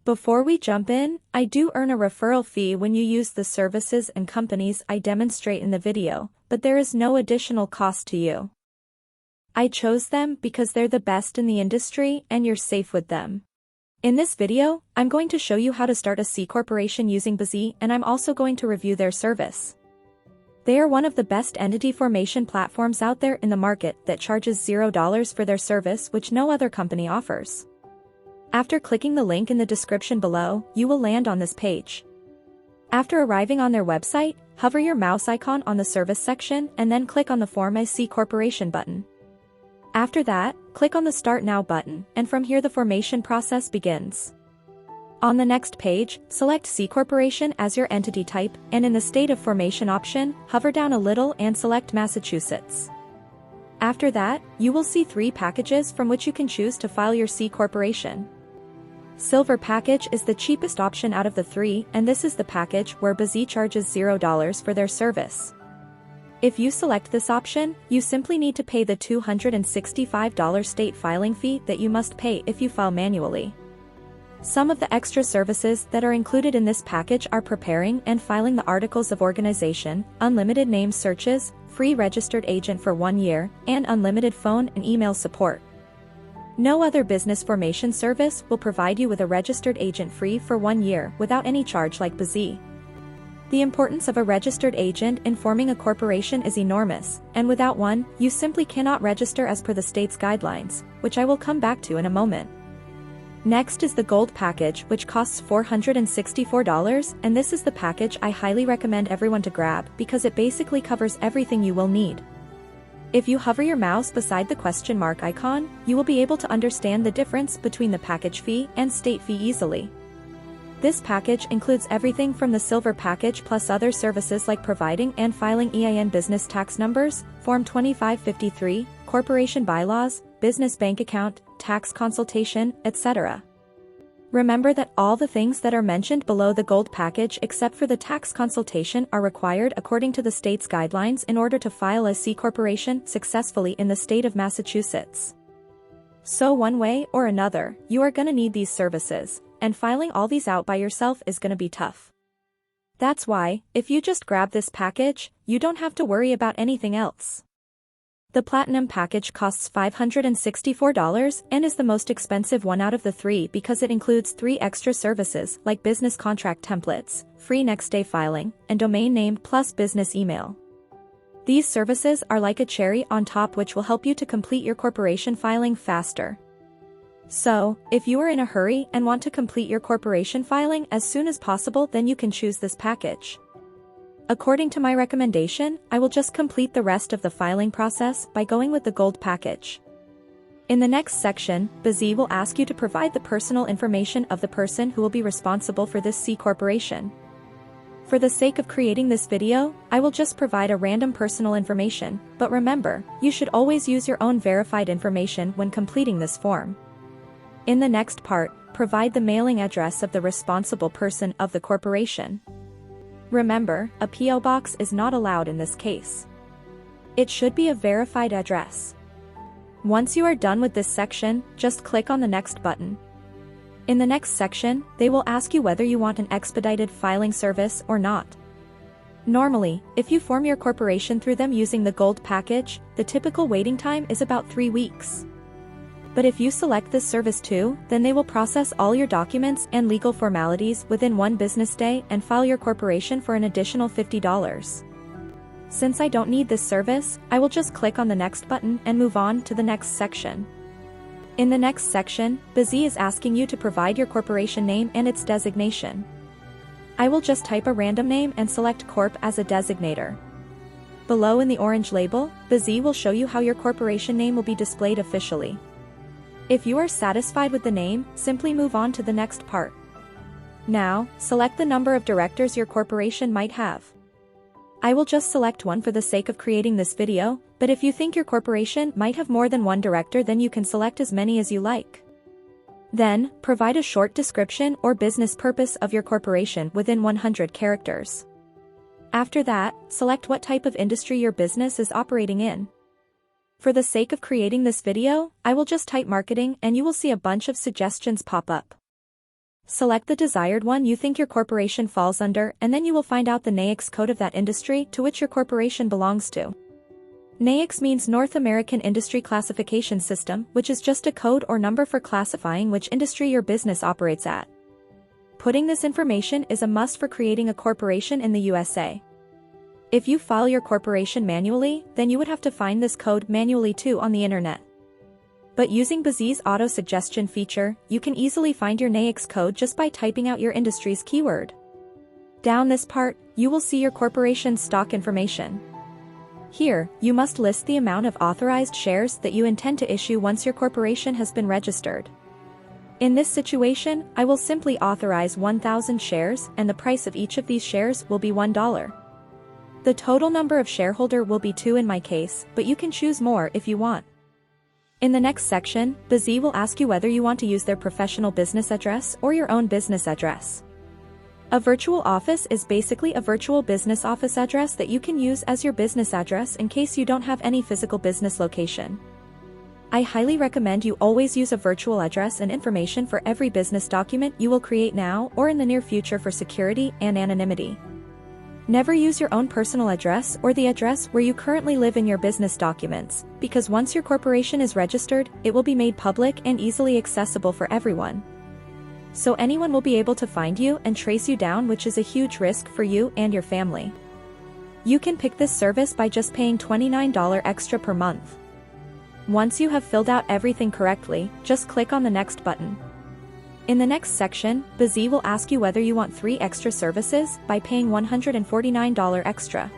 Before we jump in, I do earn a referral fee when you use the services and companies I demonstrate in the video, but there is no additional cost to you. I chose them because they're the best in the industry and you're safe with them. In this video, I'm going to show you how to start a C corporation using bizee, and I'm also going to review their service. They are one of the best entity formation platforms out there in the market that charges $0 for their service, which no other company offers. After clicking the link in the description below, you will land on this page. After arriving on their website, hover your mouse icon on the service section and then click on the Form a C Corporation button. After that, click on the Start Now button, and from here the formation process begins. On the next page, select C Corporation as your entity type, and in the State of Formation option, hover down a little and select Massachusetts. After that, you will see 3 packages from which you can choose to file your C Corporation. Silver package is the cheapest option out of the 3, and this is the package where bizee charges $0 for their service. If you select this option, you simply need to pay the $265 state filing fee that you must pay if you file manually. Some of the extra services that are included in this package are preparing and filing the articles of organization, unlimited name searches, free registered agent for 1 year, and unlimited phone and email support. No other business formation service will provide you with a registered agent free for 1 year without any charge like bizee. The importance of a registered agent in forming a corporation is enormous, and without one, you simply cannot register as per the state's guidelines, which I will come back to in a moment. Next is the Gold package, which costs $464, and this is the package I highly recommend everyone to grab because it basically covers everything you will need. If you hover your mouse beside the question mark icon, you will be able to understand the difference between the package fee and state fee easily. This package includes everything from the Silver package plus other services like providing and filing EIN business tax numbers, Form 2553, corporation bylaws, business bank account, tax consultation, etc. Remember that all the things that are mentioned below the Gold package except for the tax consultation are required according to the state's guidelines in order to file a C corporation successfully in the state of Massachusetts. So one way or another, you are gonna need these services, and filing all these out by yourself is gonna be tough. That's why, if you just grab this package, you don't have to worry about anything else. The Platinum package costs $564 and is the most expensive one out of the 3 because it includes 3 extra services like business contract templates, free next-day filing, and domain name plus business email. These services are like a cherry on top which will help you to complete your corporation filing faster. So, if you are in a hurry and want to complete your corporation filing as soon as possible, then you can choose this package. According to my recommendation, I will just complete the rest of the filing process by going with the Gold package. In the next section, bizee will ask you to provide the personal information of the person who will be responsible for this C corporation. For the sake of creating this video, I will just provide a random personal information, but remember, you should always use your own verified information when completing this form. In the next part, provide the mailing address of the responsible person of the corporation. Remember, a P.O. box is not allowed in this case. It should be a verified address. Once you are done with this section, just click on the Next button. In the next section, they will ask you whether you want an expedited filing service or not. Normally, if you form your corporation through them using the Gold package, the typical waiting time is about 3 weeks. But if you select this service too, then they will process all your documents and legal formalities within 1 business day and file your corporation for an additional $50. Since I don't need this service, I will just click on the Next button and move on to the next section. In the next section, bizee is asking you to provide your corporation name and its designation. I will just type a random name and select Corp as a designator. Below in the orange label, bizee will show you how your corporation name will be displayed officially. If you are satisfied with the name, simply move on to the next part. Now, select the number of directors your corporation might have. I will just select 1 for the sake of creating this video, but if you think your corporation might have more than 1 director, then you can select as many as you like. Then, provide a short description or business purpose of your corporation within 100 characters. After that, select what type of industry your business is operating in. For the sake of creating this video, I will just type marketing and you will see a bunch of suggestions pop up. Select the desired one you think your corporation falls under, and then you will find out the NAICS code of that industry to which your corporation belongs to. NAICS means North American Industry Classification System, which is just a code or number for classifying which industry your business operates at. Putting this information is a must for creating a corporation in the USA. If you file your corporation manually, then you would have to find this code manually too on the internet. But using bizee's auto-suggestion feature, you can easily find your NAICS code just by typing out your industry's keyword. Down this part, you will see your corporation's stock information. Here, you must list the amount of authorized shares that you intend to issue once your corporation has been registered. In this situation, I will simply authorize 1,000 shares, and the price of each of these shares will be $1. The total number of shareholder will be 2 in my case, but you can choose more if you want. In the next section, bizee will ask you whether you want to use their professional business address or your own business address. A virtual office is basically a virtual business office address that you can use as your business address in case you don't have any physical business location. I highly recommend you always use a virtual address and information for every business document you will create now or in the near future for security and anonymity. Never use your own personal address or the address where you currently live in your business documents, because once your corporation is registered, it will be made public and easily accessible for everyone. So anyone will be able to find you and trace you down, which is a huge risk for you and your family. You can pick this service by just paying $29 extra per month. Once you have filled out everything correctly, just click on the next button. In the next section, bizee will ask you whether you want 3 extra services by paying $149 extra.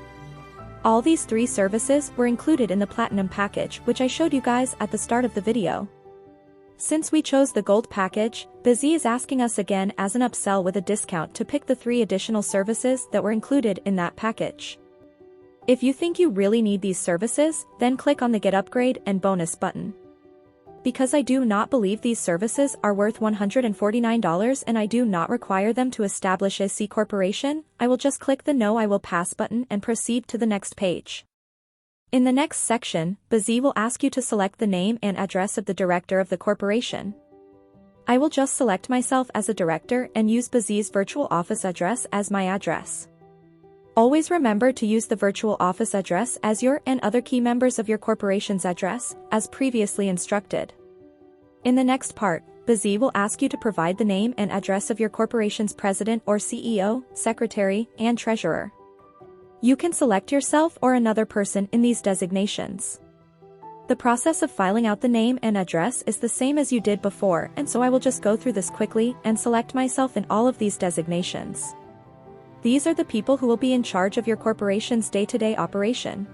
All these 3 services were included in the Platinum package, which I showed you guys at the start of the video. Since we chose the Gold package, bizee is asking us again as an upsell with a discount to pick the 3 additional services that were included in that package. If you think you really need these services, then click on the Get Upgrade and Bonus button. Because I do not believe these services are worth $149 and I do not require them to establish a C corporation, I will just click the No I Will Pass button and proceed to the next page. In the next section, bizee will ask you to select the name and address of the director of the corporation. I will just select myself as a director and use bizee's virtual office address as my address. Always remember to use the virtual office address as your and other key members of your corporation's address, as previously instructed. In the next part, bizee will ask you to provide the name and address of your corporation's president or CEO, secretary, and treasurer. You can select yourself or another person in these designations. The process of filing out the name and address is the same as you did before, and so I will just go through this quickly and select myself in all of these designations. These are the people who will be in charge of your corporation's day-to-day operation.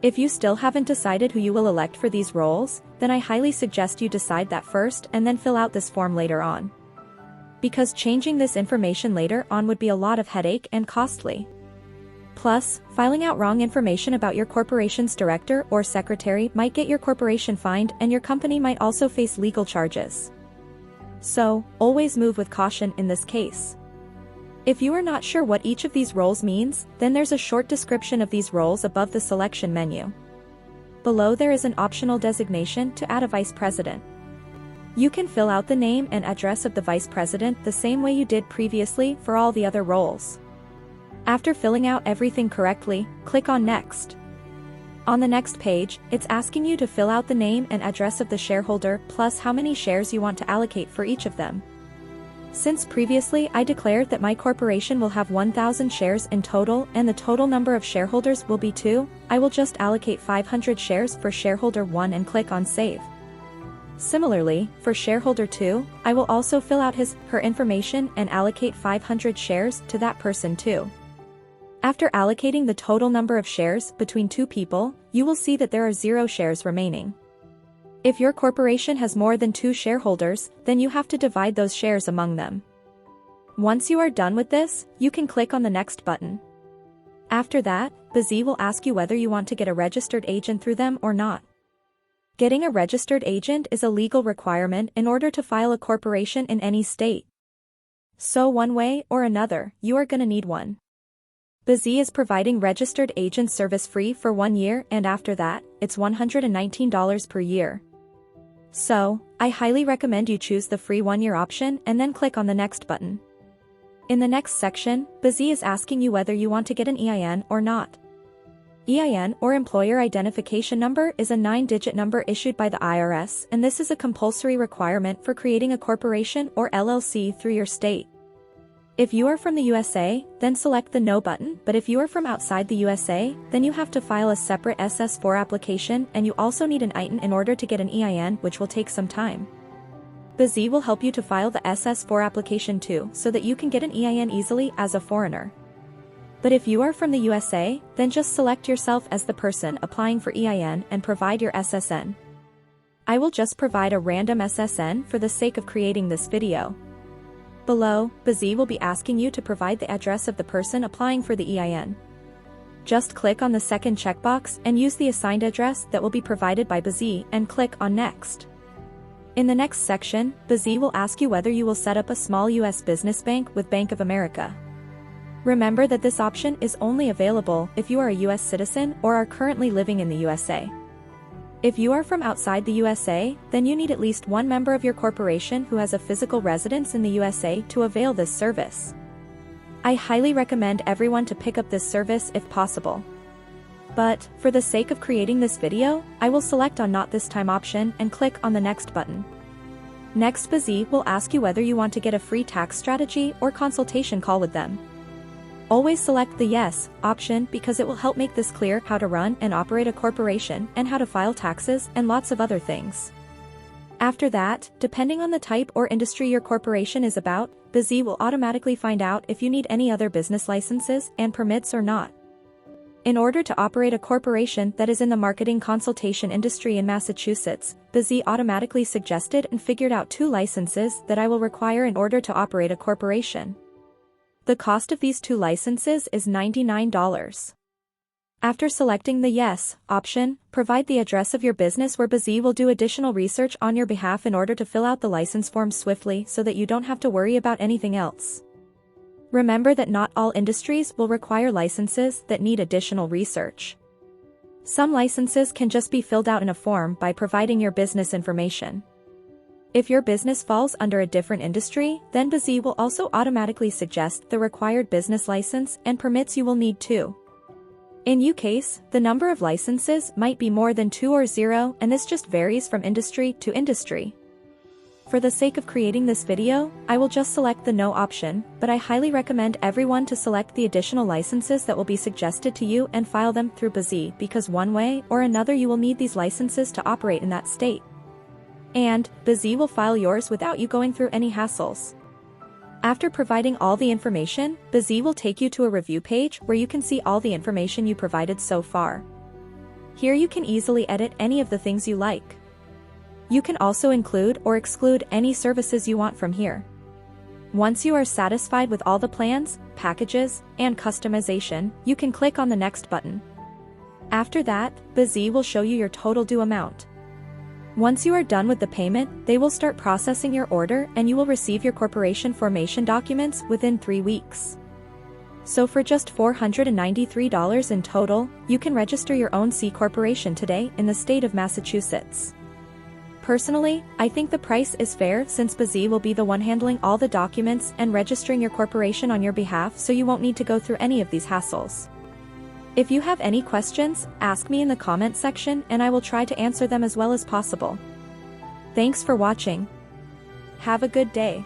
If you still haven't decided who you will elect for these roles, then I highly suggest you decide that first and then fill out this form later on. Because changing this information later on would be a lot of headache and costly. Plus, filing out wrong information about your corporation's director or secretary might get your corporation fined, and your company might also face legal charges. So, always move with caution in this case. If you are not sure what each of these roles means, then there's a short description of these roles above the selection menu. Below there is an optional designation to add a vice president. You can fill out the name and address of the vice president the same way you did previously for all the other roles. After filling out everything correctly, click on Next. On the next page, it's asking you to fill out the name and address of the shareholder plus how many shares you want to allocate for each of them. Since previously I declared that my corporation will have 1,000 shares in total and the total number of shareholders will be 2, I will just allocate 500 shares for shareholder 1 and click on Save. Similarly, for shareholder 2, I will also fill out her information and allocate 500 shares to that person too. After allocating the total number of shares between 2 people, you will see that there are 0 shares remaining. If your corporation has more than 2 shareholders, then you have to divide those shares among them. Once you are done with this, you can click on the Next button. After that, bizee will ask you whether you want to get a registered agent through them or not. Getting a registered agent is a legal requirement in order to file a corporation in any state. So one way or another, you are going to need one. bizee is providing registered agent service free for 1 year, and after that, it's $119 per year. So, I highly recommend you choose the free 1-year option and then click on the next button. In the next section, bizee is asking you whether you want to get an EIN or not. EIN, or Employer Identification Number, is a 9-digit number issued by the IRS, and this is a compulsory requirement for creating a corporation or LLC through your state. If you are from the USA, then select the No button, but if you are from outside the USA, then you have to file a separate SS4 application, and you also need an ITIN in order to get an EIN, which will take some time. bizee will help you to file the SS4 application too, so that you can get an EIN easily as a foreigner. But if you are from the USA, then just select yourself as the person applying for EIN and provide your SSN. I will just provide a random SSN for the sake of creating this video. Below, bizee will be asking you to provide the address of the person applying for the EIN. Just click on the second checkbox and use the assigned address that will be provided by bizee and click on Next. In the next section, bizee will ask you whether you will set up a small U.S. business bank with Bank of America. Remember that this option is only available if you are a U.S. citizen or are currently living in the USA. If you are from outside the USA, then you need at least one member of your corporation who has a physical residence in the USA to avail this service. I highly recommend everyone to pick up this service if possible. But, for the sake of creating this video, I will select on Not This Time option and click on the Next button. Next, bizee will ask you whether you want to get a free tax strategy or consultation call with them. Always select the Yes option because it will help make this clear how to run and operate a corporation and how to file taxes and lots of other things. After that, depending on the type or industry your corporation is about, bizee will automatically find out if you need any other business licenses and permits or not. In order to operate a corporation that is in the marketing consultation industry in Massachusetts, bizee automatically suggested and figured out 2 licenses that I will require in order to operate a corporation. The cost of these 2 licenses is $99. After selecting the Yes option, provide the address of your business where bizee will do additional research on your behalf in order to fill out the license form swiftly so that you don't have to worry about anything else. Remember that not all industries will require licenses that need additional research. Some licenses can just be filled out in a form by providing your business information. If your business falls under a different industry, then bizee will also automatically suggest the required business license and permits you will need too. In your case, the number of licenses might be more than 2 or 0, and this just varies from industry to industry. For the sake of creating this video, I will just select the No option, but I highly recommend everyone to select the additional licenses that will be suggested to you and file them through bizee because one way or another you will need these licenses to operate in that state. And, bizee will file yours without you going through any hassles. After providing all the information, bizee will take you to a review page where you can see all the information you provided so far. Here you can easily edit any of the things you like. You can also include or exclude any services you want from here. Once you are satisfied with all the plans, packages, and customization, you can click on the Next button. After that, bizee will show you your total due amount. Once you are done with the payment, they will start processing your order and you will receive your corporation formation documents within 3 weeks. So for just $493 in total, you can register your own C corporation today in the state of Massachusetts. Personally, I think the price is fair since bizee will be the one handling all the documents and registering your corporation on your behalf, so you won't need to go through any of these hassles. If you have any questions, ask me in the comment section and I will try to answer them as well as possible. Thanks for watching. Have a good day.